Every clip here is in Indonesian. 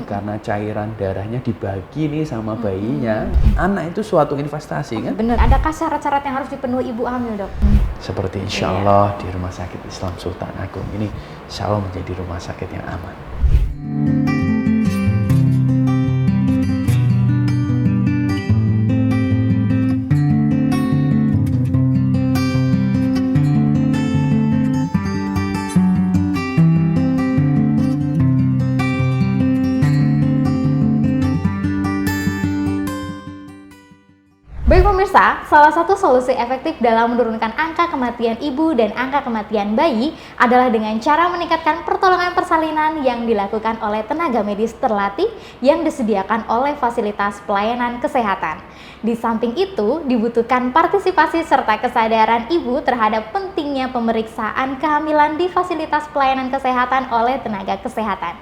karena cairan darahnya dibagi nih sama bayinya. Anak itu suatu investasi kan? Bener, adakah syarat-syarat yang harus dipenuhi ibu hamil, dok? Seperti insya Allah di Rumah Sakit Islam Sultan Agung ini insya Allah menjadi rumah sakit yang aman. Baik pemirsa, salah satu solusi efektif dalam menurunkan angka kematian ibu dan angka kematian bayi adalah dengan cara meningkatkan pertolongan persalinan yang dilakukan oleh tenaga medis terlatih yang disediakan oleh fasilitas pelayanan kesehatan. Di samping itu, dibutuhkan partisipasi serta kesadaran ibu terhadap pentingnya pemeriksaan kehamilan di fasilitas pelayanan kesehatan oleh tenaga kesehatan.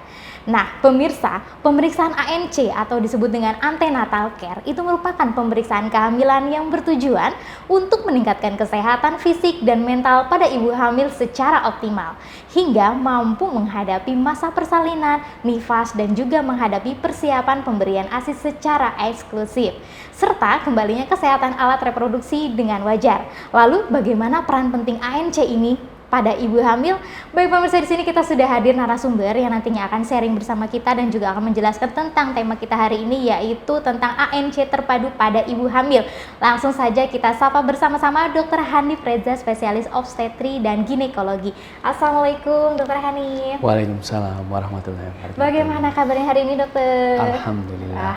Nah, pemirsa, pemeriksaan ANC atau disebut dengan antenatal care itu merupakan pemeriksaan kehamilan yang bertujuan untuk meningkatkan kesehatan fisik dan mental pada ibu hamil secara optimal hingga mampu menghadapi masa persalinan, nifas dan juga menghadapi persiapan pemberian ASI secara eksklusif serta kembalinya kesehatan alat reproduksi dengan wajar. Lalu bagaimana peran penting ANC ini pada ibu hamil? Baik pemirsa, di sini kita sudah hadir narasumber yang nantinya akan sharing bersama kita dan juga akan menjelaskan tentang tema kita hari ini, yaitu tentang ANC terpadu pada ibu hamil. Langsung saja kita sapa bersama-sama Dr. Hanif Reza, spesialis obstetri dan ginekologi. Assalamualaikum Dr. Hanif. Waalaikumsalam warahmatullahi wabarakatuh. Bagaimana kabarnya hari ini, dokter? Alhamdulillah.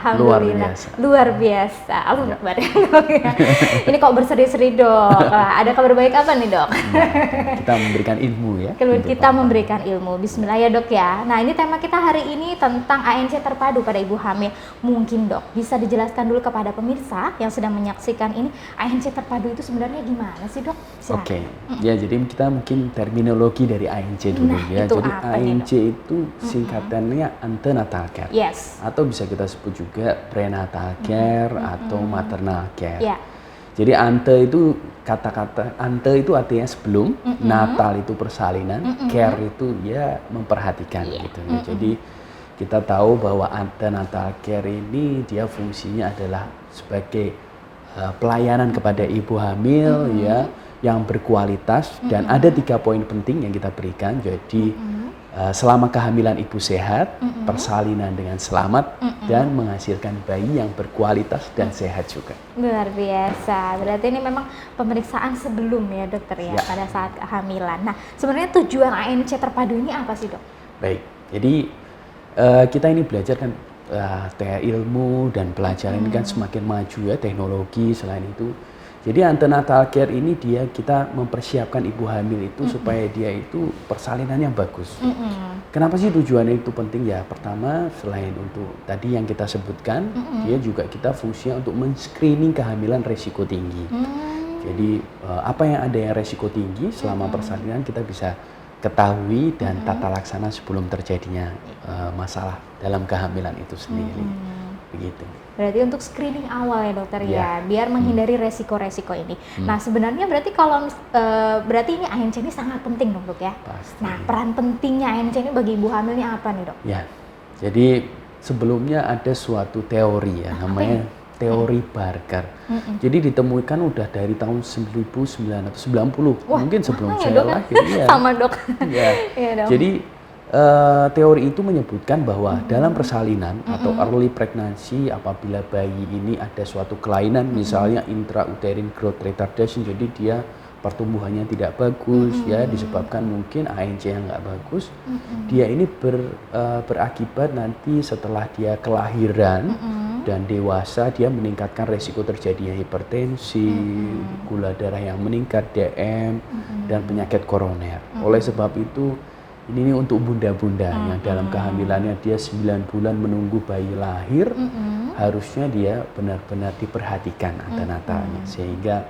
Luar biasa. Allah Akbar. Ini kok berseri-seri, dok? Ada kabar baik apa nih, dok? Kita memberikan ilmu ya. Kita memberikan ilmu. Bismillah ya, dok ya. Nah, ini tema kita hari ini tentang ANC terpadu pada ibu hamil. Mungkin, dok, bisa dijelaskan dulu kepada pemirsa yang sedang menyaksikan ini, ANC terpadu itu sebenarnya gimana sih, dok? Oke. Ya, jadi kita mungkin terminologi dari ANC dulu ya. Itu jadi apa ANC itu singkatannya antenatal care. Yes. Atau bisa kita sebut juga prenatal care atau maternal care. Ya. Jadi ante itu kata-kata ante itu artinya sebelum, natal itu persalinan, care itu ya memperhatikan gitu ya. Jadi kita tahu bahwa antenatal care ini dia fungsinya adalah sebagai pelayanan kepada ibu hamil ya yang berkualitas dan ada 3 poin penting yang kita berikan. Jadi selama kehamilan ibu sehat, persalinan dengan selamat, dan menghasilkan bayi yang berkualitas dan sehat juga. Luar biasa. Berarti ini memang pemeriksaan sebelum ya, dokter ya, pada saat kehamilan. Nah, sebenarnya tujuan ANC terpadu ini apa sih, dok? Baik, jadi kita ini belajar kan ilmu dan pelajaran ini kan semakin maju ya, teknologi selain itu. Jadi antenatal care ini kita mempersiapkan ibu hamil itu supaya dia itu persalinan yang bagus. Kenapa sih tujuannya itu penting ya? Pertama, selain untuk tadi yang kita sebutkan, dia juga kita fungsinya untuk men-screening kehamilan resiko tinggi. Jadi apa yang ada yang resiko tinggi selama persalinan kita bisa ketahui dan tata laksana sebelum terjadinya masalah dalam kehamilan itu sendiri. Begitu. Berarti untuk screening awal ya, dokter ya, biar menghindari resiko-resiko ini. Nah, sebenarnya berarti kalau berarti ini ANC ini sangat penting dong, dok ya. Pasti. Nah, peran pentingnya ANC ini bagi ibu hamilnya apa nih, dok? Ya. Jadi sebelumnya ada suatu teori ya, namanya teori Barker. Jadi ditemukan udah dari tahun 1990. Wah, mungkin sebelum ya, saya dok, lahir. Ya. Sama, dok. Ya. Ya, dok. Jadi teori itu menyebutkan bahwa dalam persalinan atau early pregnancy, apabila bayi ini ada suatu kelainan, misalnya intrauterine growth retardation, jadi dia pertumbuhannya tidak bagus ya, disebabkan mungkin ANC yang nggak bagus, dia ini berakibat nanti setelah dia kelahiran dan dewasa, dia meningkatkan resiko terjadinya hipertensi, gula darah yang meningkat, DM, dan penyakit koroner. Oleh sebab itu, ini untuk bunda-bunda yang dalam kehamilannya dia 9 bulan menunggu bayi lahir, harusnya dia benar-benar diperhatikan antenatalnya, sehingga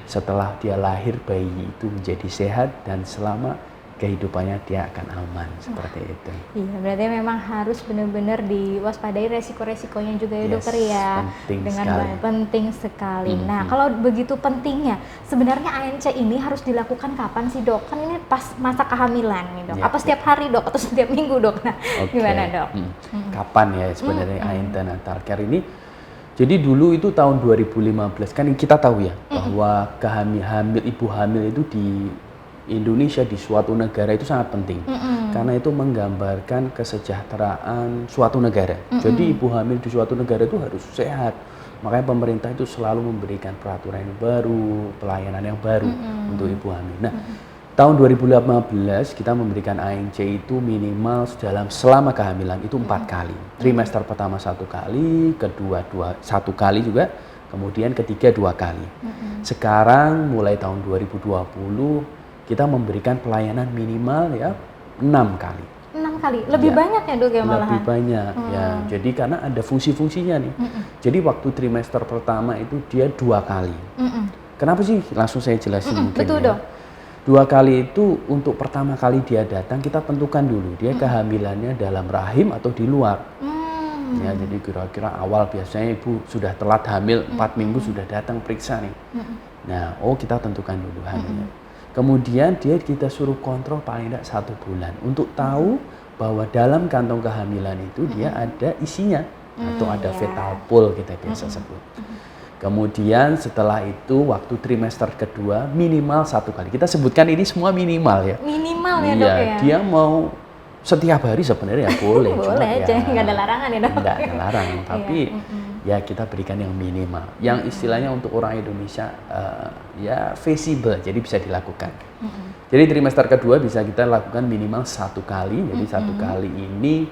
setelah dia lahir bayi itu menjadi sehat dan selama kehidupannya dia akan aman seperti itu. Iya, berarti memang harus benar-benar diwaspadai resiko-resikonya juga ya Yes, dokter ya. penting Dengan sekali. penting sekali. Nah, kalau begitu pentingnya, sebenarnya ANC ini harus dilakukan kapan sih dok? Kan ini pas masa kehamilan nih dok. Ya, Apa setiap hari dok atau setiap minggu dok? Nah, Oke. gimana dok? Kapan ya sebenarnya antenatal care ini? Jadi dulu itu tahun 2015 kan kita tahu ya bahwa ibu hamil itu di Indonesia di suatu negara itu sangat penting karena itu menggambarkan kesejahteraan suatu negara. Jadi ibu hamil di suatu negara itu harus sehat. Makanya pemerintah itu selalu memberikan peraturan yang baru, pelayanan yang baru untuk ibu hamil. Nah, tahun 2015 kita memberikan ANC itu minimal selama kehamilan itu 4 kali. Trimester pertama 1 kali, kedua 1 kali juga, kemudian ketiga 2 kali. Sekarang mulai tahun 2020 kita memberikan pelayanan minimal ya 6 kali. 6 kali, lebih banyak ya dok ya malahan? Lebih banyak ya, jadi karena ada fungsi-fungsinya nih. Jadi waktu trimester pertama itu dia 2 kali. Kenapa sih? Langsung saya jelasin mungkin betul ya. dok. 2 kali itu untuk pertama kali dia datang kita tentukan dulu dia kehamilannya dalam rahim atau di luar. Ya, jadi kira-kira awal biasanya ibu sudah telat hamil 4 minggu sudah datang periksa nih. Nah, kita tentukan dulu hamilnya. Kemudian kita suruh kontrol paling tidak 1 bulan untuk tahu bahwa dalam kantong kehamilan itu dia ada isinya atau ada fetal pool kita biasa sebut. Kemudian setelah itu waktu trimester kedua minimal 1 kali. Kita sebutkan ini semua minimal ya. Minimal ya dok ya? Dia mau setiap hari sebenarnya boleh. Boleh aja, nggak ada larangan ya dok? Nggak ada larangan, tapi ya kita berikan yang minimal. Yang istilahnya untuk orang Indonesia ya feasible, jadi bisa dilakukan. Jadi trimester kedua bisa kita lakukan minimal 1 kali. Jadi 1 kali ini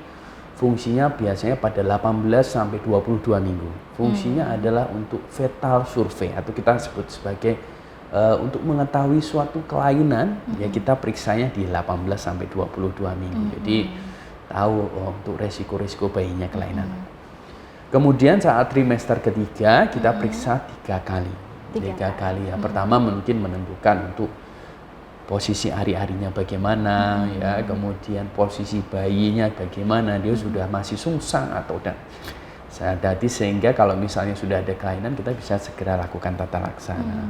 fungsinya biasanya pada 18 sampai 22 minggu. Fungsinya adalah untuk fetal survey atau kita sebut sebagai untuk mengetahui suatu kelainan ya kita periksanya di 18 sampai 22 minggu. Jadi tahu untuk resiko-resiko bayinya kelainan. Kemudian saat trimester ketiga kita periksa 3 kali. 3 kali ya. Pertama mungkin menentukan untuk posisi hari-harinya bagaimana ya, kemudian posisi bayinya bagaimana, dia sudah masih sungsang atau udah jadi sehingga kalau misalnya sudah ada kelainan kita bisa segera lakukan tata laksana.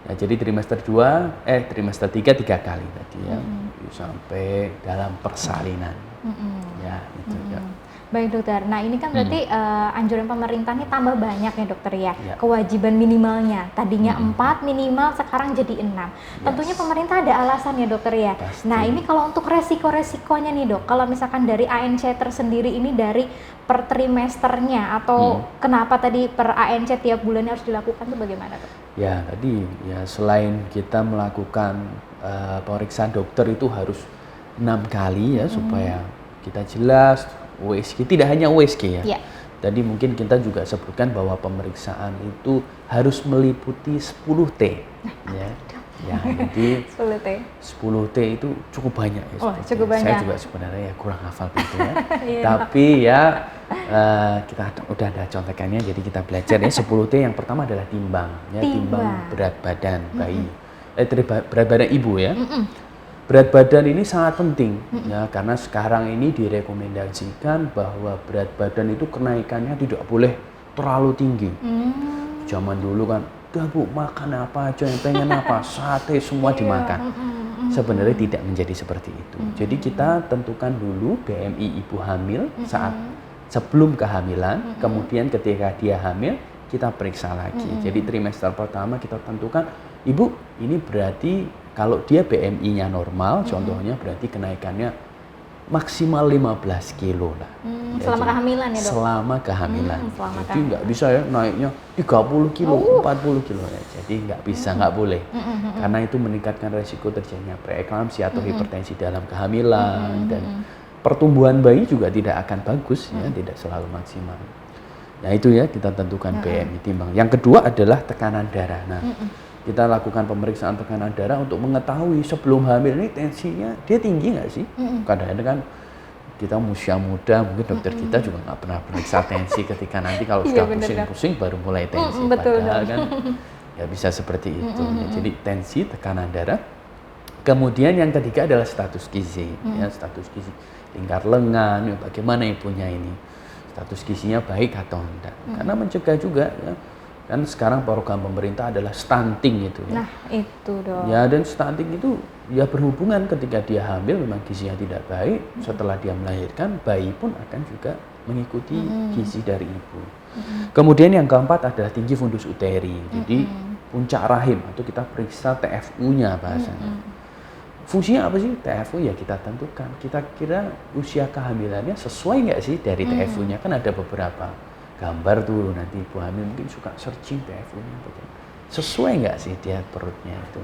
Ya, jadi trimester 3 3 kali tadi ya sampai dalam persalinan. Ya itu ya. Baik dokter, nah ini kan berarti anjuran pemerintah ini tambah banyak ya dokter ya, kewajiban minimalnya. Tadinya 4 minimal, sekarang jadi 6. Tentunya pemerintah ada alasan ya dokter ya. Pasti. Nah ini kalau untuk resiko-resikonya nih dok, kalau misalkan dari ANC tersendiri ini dari per trimesternya atau kenapa tadi per ANC tiap bulannya harus dilakukan itu bagaimana dok? Ya tadi ya selain kita melakukan pemeriksaan dokter itu harus 6 kali ya supaya kita jelas USG, tidak hanya USG ya. Tadi mungkin kita juga sebutkan bahwa pemeriksaan itu harus meliputi 10T. Ya, jadi 10T itu cukup banyak ya. Cukup banyak. Saya juga sebenarnya ya kurang hafal begitu ya. Tapi ya kita udah ada contekannya, jadi kita belajar ya. 10T yang pertama adalah timbang, ya timbang berat badan bayi, berat badan ibu ya. Berat badan ini sangat penting ya karena sekarang ini direkomendasikan bahwa berat badan itu kenaikannya tidak boleh terlalu tinggi. Zaman dulu kan, udah bu makan apa aja yang pengen apa, sate semua dimakan. Sebenarnya tidak menjadi seperti itu. Jadi kita tentukan dulu BMI ibu hamil saat sebelum kehamilan, kemudian ketika dia hamil kita periksa lagi. Jadi trimester pertama kita tentukan, ibu ini berarti kalau dia BMI-nya normal, contohnya berarti kenaikannya maksimal 15 kilo lah. Selama kehamilan ya dok? Selama kehamilan. Jadi nggak bisa ya naiknya 30 kilo, 40 kilo ya. Jadi nggak bisa, nggak boleh. Karena itu meningkatkan resiko terjadinya preeklamsia atau hipertensi dalam kehamilan. Dan pertumbuhan bayi juga tidak akan bagus ya, tidak selalu maksimal. Nah itu ya kita tentukan BMI timbang. Yang kedua adalah tekanan darah. Nah kita lakukan pemeriksaan tekanan darah untuk mengetahui sebelum hamil ini tensinya dia tinggi nggak sih? Kadang-kadang kan kita usia muda, mungkin dokter kita juga nggak pernah periksa tensi ketika nanti kalau sudah pusing-pusing baru mulai tensi. Padahal kan ya bisa seperti itu. Ya, jadi tensi, tekanan darah, Kemudian yang ketiga adalah status gizi, ya status gizi lingkar lengan, ya, bagaimana ibunya ini, status gizinya baik atau enggak. Karena mencegah juga, ya, kan sekarang program pemerintah adalah stunting itu. Ya. Nah itu dong. Ya dan stunting itu ya berhubungan ketika dia hamil memang gizinya tidak baik, setelah dia melahirkan bayi pun akan juga mengikuti gizi dari ibu. Kemudian yang keempat adalah tinggi fundus uteri, jadi puncak rahim atau kita periksa TFU-nya bahasanya. Fungsinya apa sih TFU? Ya kita tentukan, kita kira usia kehamilannya sesuai nggak sih dari TFU-nya, kan ada beberapa gambar tuh nanti ibu hamil mungkin suka searching TFU-nya sesuai nggak sih dia perutnya itu.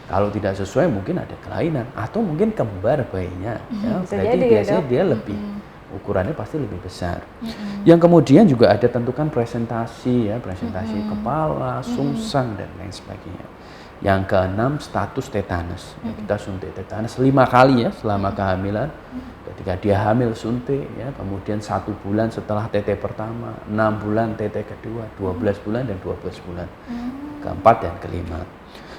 Kalau tidak sesuai mungkin ada kelainan atau mungkin kembar bayinya, ya berarti biasanya dia lebih ukurannya pasti lebih besar. Yang kemudian juga ada tentukan presentasi, ya presentasi kepala, sungsang dan lain sebagainya. Yang keenam status tetanus, ya, kita suntik tetanus 5 kali ya selama kehamilan. Ketika dia hamil suntik, ya kemudian 1 bulan setelah TT pertama, 6 bulan TT kedua, 12 bulan dan 12 bulan, keempat dan kelima.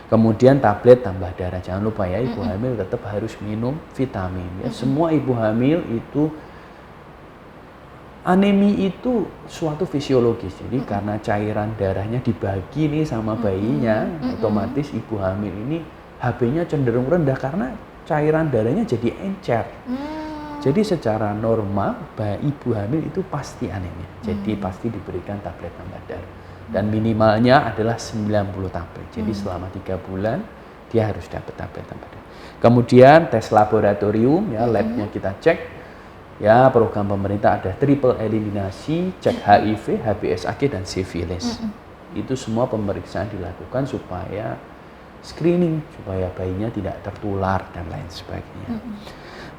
Kemudian tablet tambah darah, jangan lupa ya ibu hamil tetap harus minum vitamin. Ya. Semua ibu hamil itu anemi itu suatu fisiologis, jadi karena cairan darahnya dibagi nih sama bayinya, otomatis ibu hamil ini HB-nya cenderung rendah karena cairan darahnya jadi encer. Jadi secara normal ibu hamil itu pasti anemia, jadi pasti diberikan tablet tambah darah. Dan minimalnya adalah 90 tablet, jadi selama 3 bulan dia harus dapat tablet tambah darah. Kemudian tes laboratorium, ya labnya kita cek. Ya, program pemerintah ada triple eliminasi, cek HIV, HBsAg dan sifilis. Itu semua pemeriksaan dilakukan supaya screening, supaya bayinya tidak tertular dan lain sebagainya.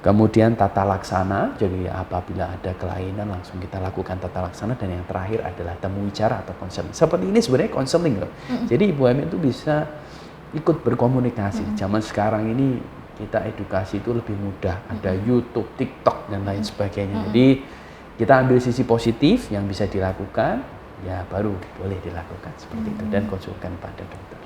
Kemudian tata laksana, jadi apabila ada kelainan langsung kita lakukan tata laksana. Dan yang terakhir adalah temu bicara atau konseling. Seperti ini sebenarnya konseling loh. Jadi ibu hamil itu bisa ikut berkomunikasi. Zaman sekarang ini kita edukasi itu lebih mudah, ada YouTube, TikTok dan lain sebagainya. Jadi kita ambil sisi positif yang bisa dilakukan, ya baru boleh dilakukan seperti itu dan konsulkan pada dokter.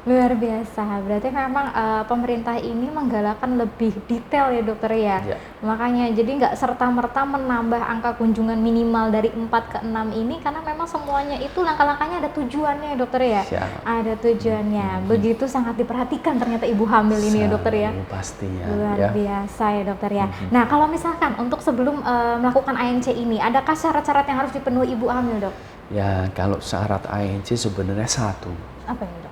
Luar biasa, berarti memang pemerintah ini menggalakkan lebih detail ya dokter ya. Makanya jadi nggak serta-merta menambah angka kunjungan minimal dari 4 ke 6 ini, karena memang semuanya itu langkah-langkahnya ada tujuannya ya dokter ya. Ada tujuannya, begitu sangat diperhatikan ternyata ibu hamil ini ya dokter ya. Pastinya. Luar biasa ya dokter ya. Nah kalau misalkan untuk sebelum melakukan ANC ini, adakah syarat-syarat yang harus dipenuhi ibu hamil dok? Ya kalau syarat ANC sebenarnya satu. Apa ini dok?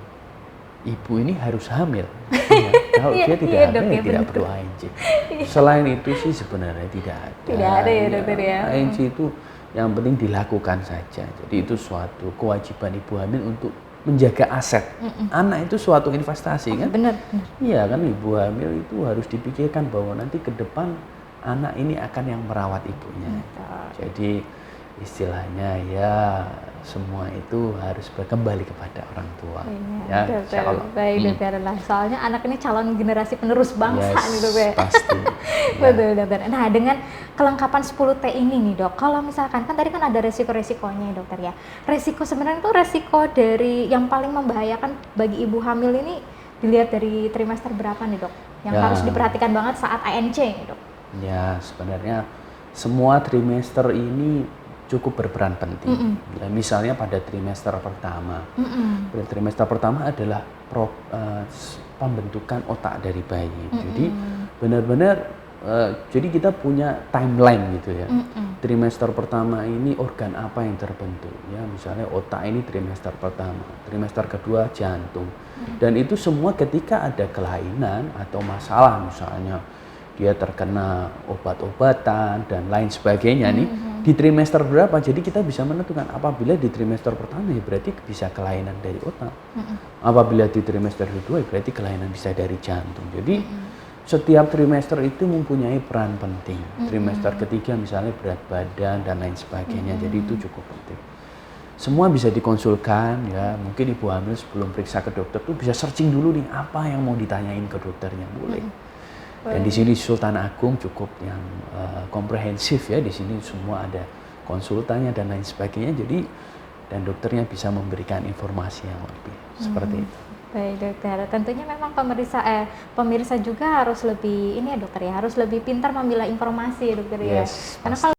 Ibu ini harus hamil. Ya, kalau dia tidak hamil, tidak perlu ANC. Selain itu sih sebenarnya tidak ada. Tidak ada ya dokter ya. ANC itu yang penting dilakukan saja. Jadi itu suatu kewajiban ibu hamil untuk menjaga aset. Anak itu suatu investasi kan? Benar. Iya kan, ibu hamil itu harus dipikirkan bahwa nanti ke depan anak ini akan yang merawat ibunya. Jadi istilahnya ya semua itu harus kembali kepada orang tua. Ya, baik dokter. Soalnya anak ini calon generasi penerus bangsa nih dok ya. Pasti. Betul dokter. Nah dengan kelengkapan 10T ini nih dok, kalau misalkan kan tadi kan ada resiko-resikonya ya dokter ya. Resiko sebenarnya itu resiko dari yang paling membahayakan bagi ibu hamil ini dilihat dari trimester berapa nih dok? Yang harus diperhatikan banget saat ANC nih dok. Ya sebenarnya semua trimester ini cukup berperan penting. Misalnya pada trimester pertama. Trimester pertama adalah pembentukan otak dari bayi. Jadi benar-benar jadi kita punya timeline gitu ya. Trimester pertama ini organ apa yang terbentuk ya, misalnya otak ini trimester pertama, trimester kedua jantung. Dan itu semua ketika ada kelainan atau masalah, misalnya dia terkena obat-obatan dan lain sebagainya nih di trimester berapa, jadi kita bisa menentukan. Apabila di trimester pertama ya berarti bisa kelainan dari otak, apabila di trimester kedua ya berarti kelainan bisa dari jantung. Jadi setiap trimester itu mempunyai peran penting. Trimester ketiga misalnya berat badan dan lain sebagainya, jadi itu cukup penting. Semua bisa dikonsulkan ya, mungkin ibu hamil sebelum periksa ke dokter tuh bisa searching dulu nih apa yang mau ditanyain ke dokternya, boleh. Dan di sini Sultan Agung cukup yang komprehensif ya, di sini semua ada konsultannya dan lain sebagainya, jadi dan dokternya bisa memberikan informasi yang lebih seperti itu. Baik dokter, tentunya memang pemirsa juga harus lebih ini ya dokter ya, harus lebih pintar memilah informasi ya dokter ya. Yes, Karena pasti.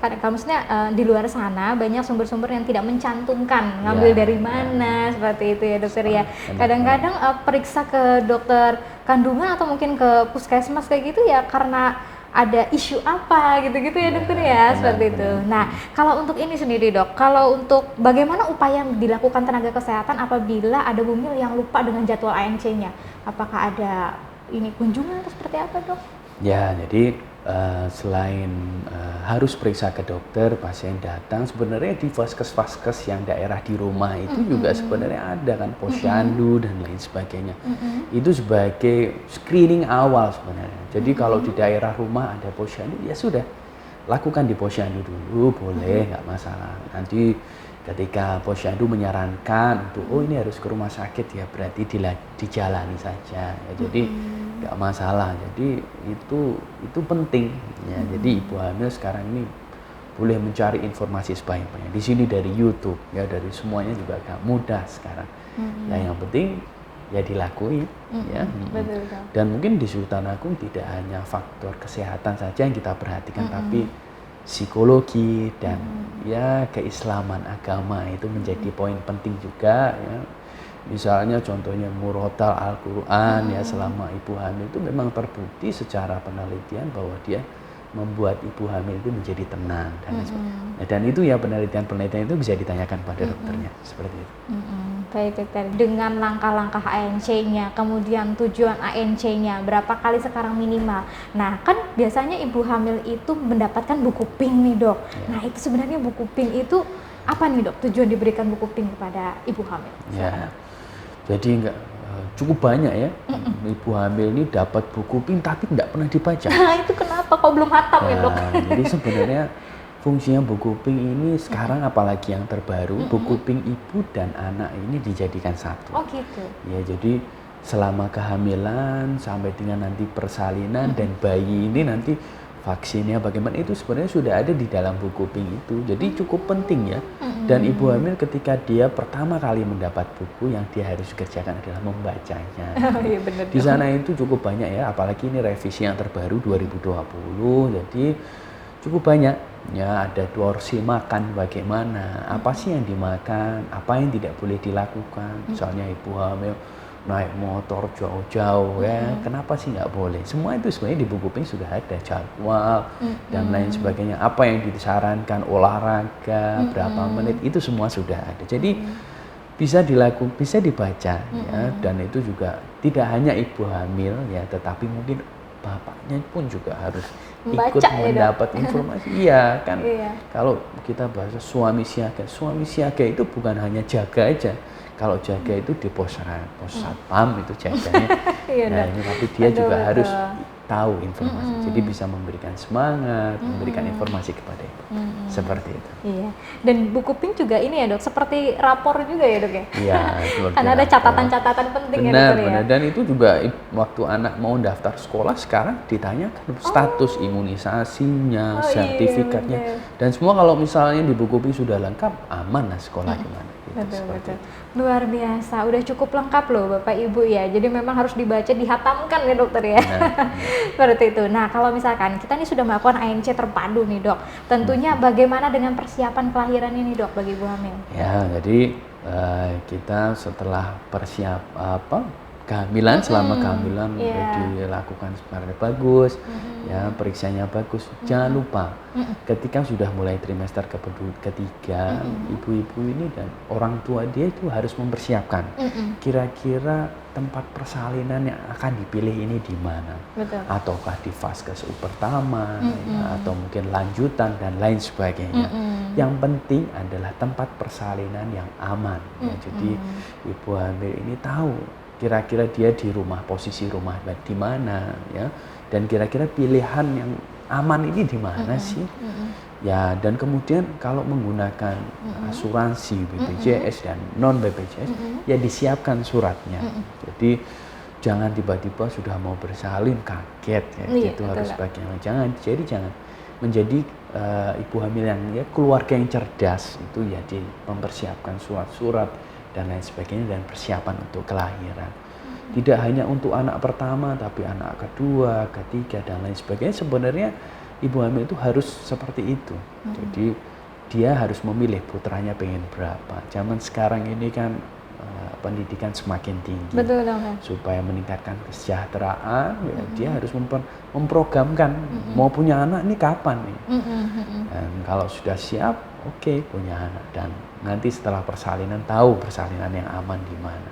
kalau maksudnya di luar sana banyak sumber-sumber yang tidak mencantumkan ngambil Ya, dari ya. mana seperti itu ya dokter ya. Benar, Kadang-kadang periksa ke dokter kandungan atau mungkin ke puskesmas kayak gitu ya karena ada isu apa gitu-gitu ya Ya, dokter ya, benar, seperti itu. benar. Nah, kalau untuk ini sendiri dok, kalau untuk bagaimana upaya yang dilakukan tenaga kesehatan apabila ada bumil yang lupa dengan jadwal ANC-nya? Apakah ada ini kunjungan atau seperti apa dok? Ya, jadi selain harus periksa ke dokter, pasien datang, sebenarnya di vaskes-vaskes yang daerah di rumah itu juga sebenarnya ada kan posyandu dan lain sebagainya. Itu sebagai screening awal sebenarnya. Jadi kalau di daerah rumah ada posyandu, ya sudah lakukan di posyandu dulu, boleh, nggak masalah. Nanti ketika posyandu menyarankan untuk oh ini harus ke rumah sakit ya berarti dijalani saja ya, jadi nggak masalah. Jadi itu penting ya. Jadi ibu hamil sekarang ini boleh mencari informasi sebanyak-banyaknya di sini dari YouTube ya, dari semuanya juga agak mudah sekarang. Ya yang penting ya dilakuin ya. Betul. Dan mungkin di Sultan Agung tidak hanya faktor kesehatan saja yang kita perhatikan, tapi psikologi dan ya keislaman agama itu menjadi poin penting juga ya. Misalnya contohnya murotal Al-Quran ya selama ibu hamil itu memang terbukti secara penelitian bahwa dia membuat ibu hamil itu menjadi tenang dan sebagainya. Dan itu ya penelitian itu bisa ditanyakan pada dokternya seperti itu. Baik dokter, dengan langkah-langkah ANC-nya, kemudian tujuan ANC-nya, berapa kali sekarang minimal. Nah kan biasanya ibu hamil itu mendapatkan buku pink nih dok. Nah itu sebenarnya buku pink itu apa nih dok? Tujuan diberikan buku pink kepada ibu hamil? Ya, jadi enggak cukup banyak ya. Ibu hamil ini dapat buku pink tapi tidak pernah dibaca. Nah itu kenapa? Kok belum hatam ya dok? Jadi sebenarnya fungsinya buku pink ini sekarang apalagi yang terbaru, buku pink ibu dan anak ini dijadikan satu. Oh gitu. Ya jadi selama kehamilan sampai dengan nanti persalinan dan bayi ini nanti vaksinnya bagaimana itu sebenarnya sudah ada di dalam buku pink itu. Jadi cukup penting ya. Dan ibu hamil ketika dia pertama kali mendapat buku yang dia harus kerjakan adalah membacanya. Oh, iya benar. Di sana itu cukup banyak ya, apalagi ini revisi yang terbaru 2020. Jadi cukup banyak ya, ada porsi makan bagaimana, apa sih yang dimakan, apa yang tidak boleh dilakukan. Misalnya ibu hamil naik motor jauh-jauh ya, kenapa sih nggak boleh? Semua itu sebenarnya di buku pink sudah ada jadwal dan lain sebagainya. Apa yang disarankan olahraga, berapa menit itu semua sudah ada. Jadi bisa dibaca ya, dan itu juga tidak hanya ibu hamil ya, tetapi mungkin bapaknya pun juga harus ikut mendapat informasi. Iya kan, kalau kita bahas suami siaga itu bukan hanya jaga aja. Kalau jaga itu di pos satpam itu jaganya. Nah ini tapi dia juga harus tahu informasi. Jadi bisa memberikan semangat, memberikan informasi kepada ibu. Seperti itu. Iya. Dan buku pink juga ini ya dok, seperti rapor juga ya dok ya? Iya. Karena ada catatan-catatan penting ya dokter ya? Benar. Dan itu juga waktu anak mau daftar sekolah sekarang ditanyakan status imunisasinya, sertifikatnya. Dan semua kalau misalnya di buku pink sudah lengkap, aman lah sekolah gimana. Betul. Luar biasa, udah cukup lengkap loh Bapak Ibu ya. Jadi memang harus dibaca, dihatamkan ya dokter ya. Seperti itu. Nah kalau misalkan kita nih sudah melakukan ANC terpadu nih dok, tentunya bagaimana dengan persiapan kelahiran ini dok bagi ibu hamil? Ya jadi kita setelah kehamilan, selama kehamilan dilakukan secara bagus, ya periksanya bagus. Jangan lupa ketika sudah mulai trimester ketiga, ibu-ibu ini dan orang tua dia itu harus mempersiapkan kira-kira tempat persalinan yang akan dipilih ini di mana, ataukah di vaskes pertama, ya, atau mungkin lanjutan dan lain sebagainya. Yang penting adalah tempat persalinan yang aman. Ya. Jadi ibu hamil ini tahu kira-kira dia di rumah, posisi rumah di mana ya, dan kira-kira pilihan yang aman ini di mana sih ya. Dan kemudian kalau menggunakan asuransi BPJS dan non BPJS ya disiapkan suratnya. Jadi jangan tiba-tiba sudah mau bersalin kaget ya, gitu harus bagaimana. Jangan menjadi ibu hamil yang ya keluarga yang cerdas itu ya, mempersiapkan surat-surat dan lain sebagainya, dan persiapan untuk kelahiran. Tidak hanya untuk anak pertama, tapi anak kedua, ketiga, dan lain sebagainya. Sebenarnya ibu hamil itu harus seperti itu. Jadi dia harus memilih putranya pengen berapa. Zaman sekarang ini kan pendidikan semakin tinggi. Betul, dokter. Supaya meningkatkan kesejahteraan, ya, dia harus memprogramkan mau punya anak ini kapan nih. Dan kalau sudah siap, oke, punya anak, dan nanti setelah persalinan tahu persalinan yang aman di mana.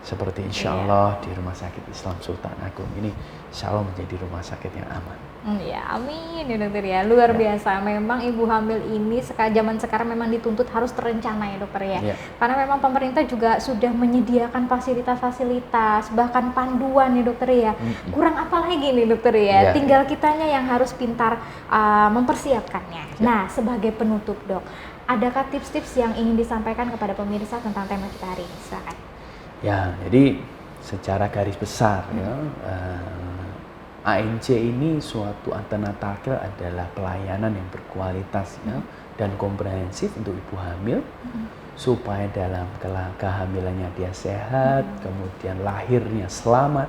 Seperti insya Allah di Rumah Sakit Islam Sultan Agung ini, insya Allah menjadi rumah sakit yang aman. Ya, amin ya dokter ya. Luar biasa. Memang ibu hamil ini zaman sekarang memang dituntut harus terencana ya dokter ya. Karena memang pemerintah juga sudah menyediakan fasilitas-fasilitas, bahkan panduan ya dokter ya. Kurang apa lagi nih dokter ya. Tinggal kitanya yang harus pintar mempersiapkannya. Nah, sebagai penutup dok, adakah tips-tips yang ingin disampaikan kepada pemirsa tentang tema kita hari ini? Silakan. Ya, jadi secara garis besar ya, ANC ini suatu antenatal care adalah pelayanan yang berkualitas ya, dan komprehensif untuk ibu hamil, supaya dalam kehamilannya dia sehat, kemudian lahirnya selamat,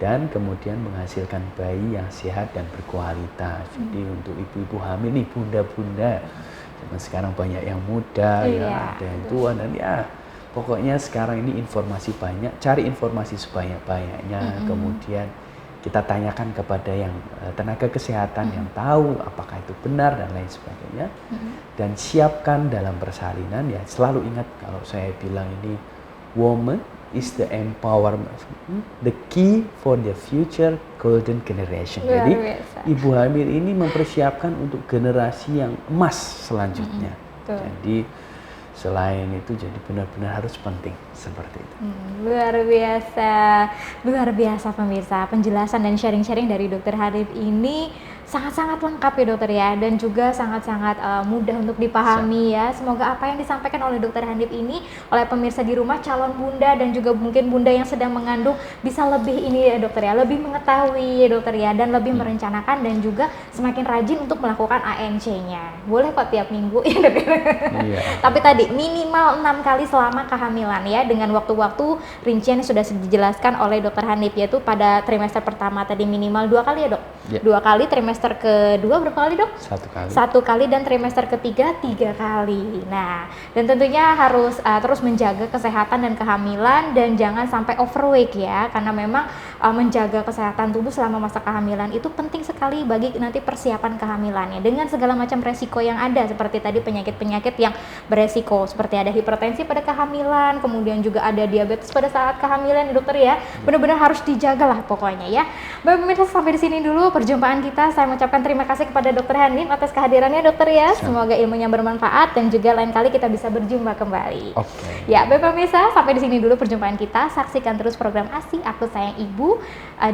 dan kemudian menghasilkan bayi yang sehat dan berkualitas. Jadi untuk ibu-ibu hamil nih, bunda-bunda, zaman sekarang banyak yang muda, ya, ada yang tua, dan ya pokoknya sekarang ini informasi banyak, cari informasi sebanyak-banyaknya, kemudian kita tanyakan kepada yang tenaga kesehatan yang tahu apakah itu benar dan lain sebagainya, dan siapkan dalam persalinan. Ya, selalu ingat kalau saya bilang ini, woman is the empowerment, the key for the future golden generation. Jadi ibu hamil ini mempersiapkan untuk generasi yang emas selanjutnya. Jadi selain itu, jadi benar-benar harus penting seperti itu. Luar biasa pemirsa. Penjelasan dan sharing-sharing dari Dokter Hanif ini sangat-sangat lengkap ya dokter ya, dan juga sangat-sangat mudah untuk dipahami ya. Semoga apa yang disampaikan oleh Dokter Hanif ini oleh pemirsa di rumah, calon bunda dan juga mungkin bunda yang sedang mengandung bisa lebih ini ya dokter ya, lebih mengetahui ya dokter ya, dan lebih merencanakan dan juga semakin rajin untuk melakukan ANC-nya. Boleh kok tiap minggu ya dokter. Tapi tadi minimal 6 kali selama kehamilan ya, dengan waktu-waktu rincian yang sudah dijelaskan oleh Dokter Hanif, yaitu pada trimester pertama tadi minimal 2 kali ya dok. 2 kali, trimester kedua berapa kali dok? 1 kali. 1 kali, dan trimester ketiga 3 kali. Nah, dan tentunya harus terus menjaga kesehatan dan kehamilan, dan jangan sampai overweight ya, karena memang menjaga kesehatan tubuh selama masa kehamilan itu penting sekali bagi nanti persiapan kehamilannya, dengan segala macam resiko yang ada, seperti tadi penyakit-penyakit yang beresiko, seperti ada hipertensi pada kehamilan, kemudian juga ada diabetes pada saat kehamilan ya dokter ya. Benar-benar harus dijaga lah pokoknya ya. Baik pemirsa, sampai di sini dulu perjumpaan kita. Saya mengucapkan terima kasih kepada Dokter Hanif atas kehadirannya dokter ya. Semoga ilmunya bermanfaat dan juga lain kali kita bisa berjumpa kembali. Ya, baik pemirsa, sampai di sini dulu perjumpaan kita. Saksikan terus program ASI Aku Sayang Ibu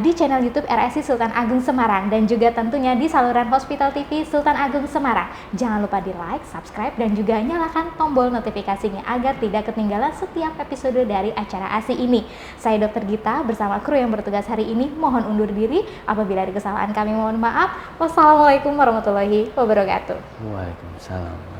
di channel YouTube RSI Sultan Agung Semarang, dan juga tentunya di saluran Hospital TV Sultan Agung Semarang. Jangan lupa di like, subscribe, dan juga nyalakan tombol notifikasinya agar tidak ketinggalan setiap episode dari acara ASI ini. Saya Dokter Gita bersama kru yang bertugas hari ini mohon undur diri. Apabila ada kesalahan kami mohon maaf. Wassalamualaikum warahmatullahi wabarakatuh. Waalaikumsalam.